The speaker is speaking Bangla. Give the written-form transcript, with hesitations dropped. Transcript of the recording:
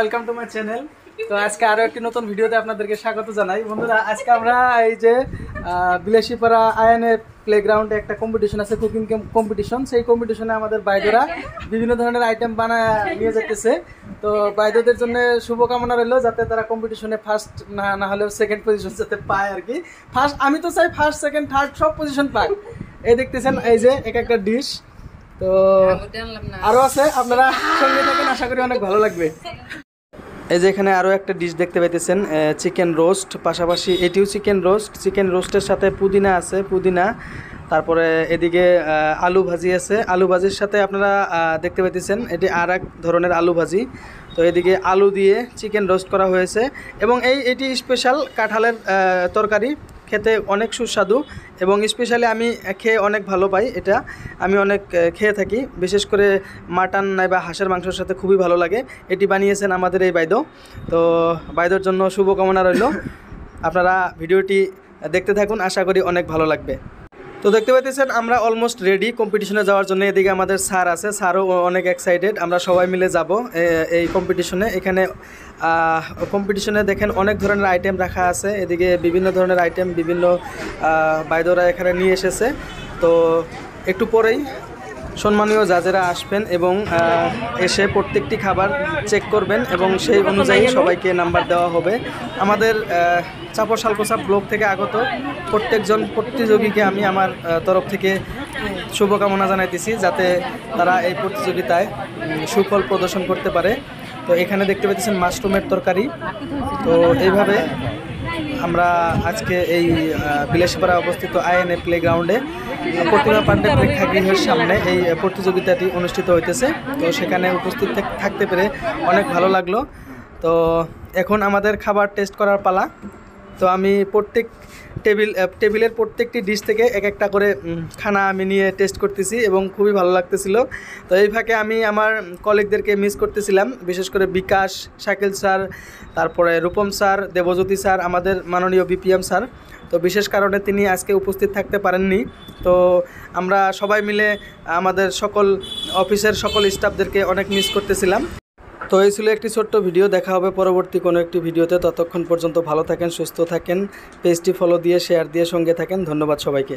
Welcome to my channel. তো আজকে আরো একটি নতুন ভিডিওতে আপনাদেরকে স্বাগত জানাই। বন্ধুরা, আজকে আমরা এই যে বিলাসীপাড়া আয়নের প্লেগ্রাউন্ডে একটা কম্পিটিশন আছে, কুকিং কম্পিটিশন। সেই কম্পিটিশনে আমাদের বাইদেরা বিভিন্ন ধরনের আইটেম বানায় নিয়ে যেতেছে। তো বাইদেদের জন্য শুভকামনা রইল, যাতে তারা কম্পিটিশনে ফার্স্ট না হলেও সেকেন্ড পজিশন যাতে পায় আর কি। ফার্স্ট আমি তো চাই ফার্স্ট সেকেন্ড থার্ড সব পজিশন পায়। এই দেখতেছেন এই যে এক একটা ডিশ, তো আরো আছে, আপনারা সঙ্গে থাকেন, আশা করি অনেক ভালো লাগবে। এই যে এখানে আরও একটা ডিশ দেখতে পাইতেছেন, চিকেন রোস্ট, পাশাপাশি এটিও চিকেন রোস্ট। চিকেন রোস্টের সাথে পুদিনা আছে, পুদিনা। তারপরে এদিকে আলু ভাজি আছে, আলু ভাজির সাথে আপনারা দেখতে পাইতেছেন এটি আর এক ধরনের আলু ভাজি। তো এদিকে আলু দিয়ে চিকেন রোস্ট করা হয়েছে এবং এটি স্পেশাল কাঁঠালের তরকারি, খেতে অনেক সুস্বাদু এবং স্পেশালি আমি খেয়ে অনেক ভালো পাই। এটা আমি অনেক খেয়ে থাকি, বিশেষ করে মাটন নাইবা হাঁসের মাংসের সাথে খুবই ভালো লাগে। এটি বানিয়েছেন আমাদের এই বাইদো। তো বাইদোর জন্য শুভকামনা রইল। আপনারা ভিডিওটি দেখতে থাকুন, আশা করি অনেক ভালো লাগবে। তো দেখতে পাইতেছেন আমরা অলমোস্ট রেডি কম্পিটিশনে যাওয়ার জন্য। এদিকে আমাদের স্যার আছে, স্যারও অনেক এক্সাইটেড। আমরা সবাই মিলে যাব এই কম্পিটিশনে। এখানে কম্পিটিশনে দেখেন অনেক ধরনের আইটেম রাখা আছে। এদিকে বিভিন্ন ধরনের আইটেম বিভিন্ন বাইদরা এখানে নিয়ে এসেছে। তো একটু পরেই সম্মানীয় জাজেরা আসবেন এবং এসে প্রত্যেকটি খাবার চেক করবেন এবং সেই অনুযায়ী সবাইকে নাম্বার দেওয়া হবে। আমাদের চাপর শালকোচা ব্লক থেকে আগত প্রত্যেকজন প্রতিযোগীকে আমি আমার তরফ থেকে শুভকামনা জানাইতেছি, যাতে তারা এই প্রতিযোগিতায় সুফল প্রদর্শন করতে পারে। তো এখানে দেখতে পাচ্ছেন মাশরুমের তরকারি। তো এইভাবে আমরা আজকে এই বিলাসীপাড়া অবস্থিত আইএনএ প্লেগ্রাউন্ডে প্রতিমা পাণ্ডে প্রেক্ষাগৃহের সামনে এই প্রতিযোগিতাটি অনুষ্ঠিত হইতেছে। তো সেখানে উপস্থিত থাকতে পেরে অনেক ভালো লাগলো। তো এখন আমাদের খাবার টেস্ট করার পালা। তো আমি টেবিলের প্রত্যেকটি ডিশ থেকে এক একটা করে খানা আমি নিয়ে টেস্ট করতেছি এবং খুবই ভালো লাগতেছিল। তো এই ফাঁকে আমি আমার কলিগদেরকে মিস করতেছিলাম, বিশেষ করে বিকাশ, শাকিল স্যার, তারপরে রূপম স্যার, দেবজ্যোতি স্যার, আমাদের মাননীয় বিপিএম স্যার। তো বিশেষ কারণে তিনি আজকে উপস্থিত থাকতে পারেননি। তো আমরা সবাই মিলে আমাদের সকল অফিসের সকল স্টাফদেরকে অনেক মিস করতেছিলাম। তো এই ছিল একটি ছোট্ট ভিডিও। দেখা হবে পরবর্তী কোনো একটি ভিডিওতে। ততক্ষণ পর্যন্ত ভালো থাকেন, সুস্থ থাকেন, পেজটি ফলো দিয়ে শেয়ার দিয়ে সঙ্গে থাকেন। ধন্যবাদ সবাইকে।